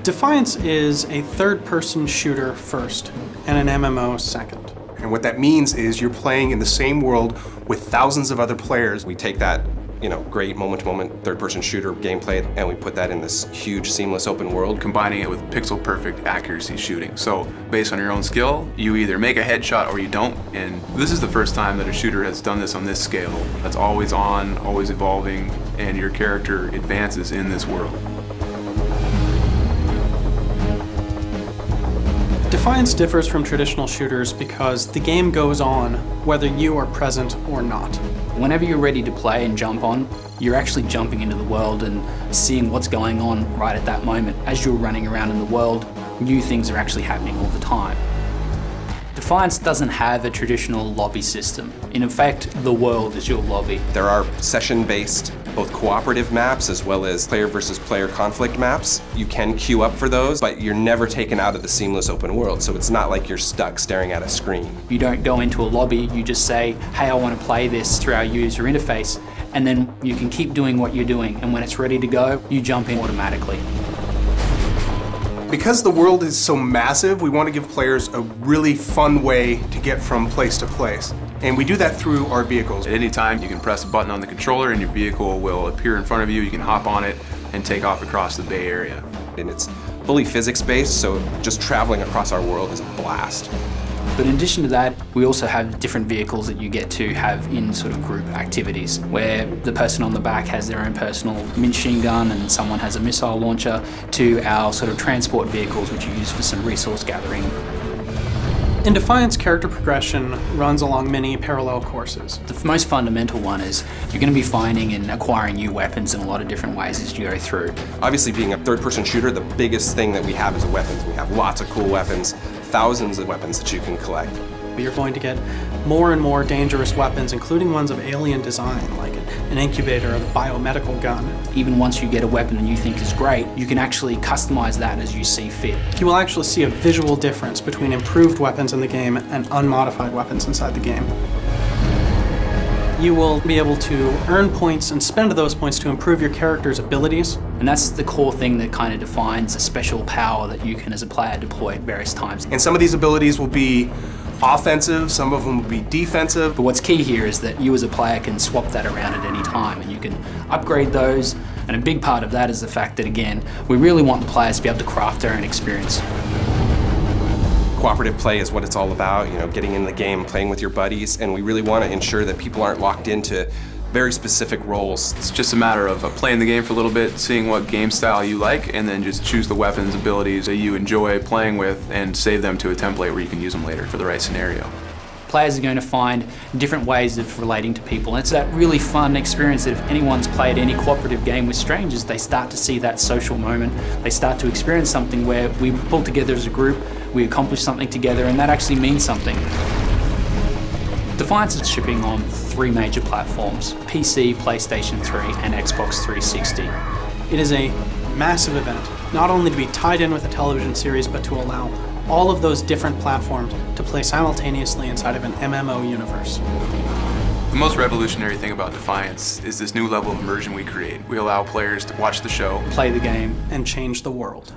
Defiance is a third-person shooter first, and an MMO second. And what that means is you're playing in the same world with thousands of other players. We take that, great moment-to-moment third-person shooter gameplay, and we put that in this huge, seamless open world. Combining it with pixel-perfect accuracy shooting. So, based on your own skill, you either make a headshot or you don't. And this is the first time that a shooter has done this on this scale. That's always on, always evolving, and your character advances in this world. Defiance differs from traditional shooters because the game goes on whether you are present or not. Whenever you're ready to play and jump on, you're actually jumping into the world and seeing what's going on right at that moment. As you're running around in the world, new things are actually happening all the time. Defiance doesn't have a traditional lobby system. In effect, the world is your lobby. There are session-based, both cooperative maps as well as player versus player conflict maps. You can queue up for those, but you're never taken out of the seamless open world, so it's not like you're stuck staring at a screen. You don't go into a lobby, you just say, hey, I want to play this through our user interface, and then you can keep doing what you're doing, and when it's ready to go, you jump in automatically. Because the world is so massive, we want to give players a really fun way to get from place to place. And we do that through our vehicles. At any time, you can press a button on the controller and your vehicle will appear in front of you. You can hop on it and take off across the Bay Area. And it's fully physics-based, so just traveling across our world is a blast. But in addition to that, we also have different vehicles that you get to have in sort of group activities, where the person on the back has their own personal machine gun and someone has a missile launcher, to our sort of transport vehicles which you use for some resource gathering. In Defiance, character progression runs along many parallel courses. The most fundamental one is you're going to be finding and acquiring new weapons in a lot of different ways as you go through. Obviously, being a third-person shooter, the biggest thing that we have is weapons. We have lots of cool weapons, thousands of weapons that you can collect. You're going to get more and more dangerous weapons, including ones of alien design, like an incubator or a biomedical gun. Even once you get a weapon that you think is great, you can actually customize that as you see fit. You will actually see a visual difference between improved weapons in the game and unmodified weapons inside the game. You will be able to earn points and spend those points to improve your character's abilities. And that's the core thing that kind of defines a special power that you can, as a player, deploy at various times. And some of these abilities will be offensive, some of them will be defensive. But what's key here is that you as a player can swap that around at any time and you can upgrade those. And a big part of that is the fact that, again, we really want the players to be able to craft their own experience. Cooperative play is what it's all about, getting in the game, playing with your buddies, and we really want to ensure that people aren't locked into very specific roles. It's just a matter of playing the game for a little bit, seeing what game style you like, and then just choose the weapons, abilities that you enjoy playing with, and save them to a template where you can use them later for the right scenario. Players are going to find different ways of relating to people. And it's that really fun experience that if anyone's played any cooperative game with strangers, they start to see that social moment. They start to experience something where we pull together as a group, we accomplish something together, and that actually means something. Defiance is shipping on 3 major platforms: PC, PlayStation 3, and Xbox 360. It is a massive event, not only to be tied in with a television series, but to allow all of those different platforms to play simultaneously inside of an MMO universe. The most revolutionary thing about Defiance is this new level of immersion we create. We allow players to watch the show, play the game, and change the world.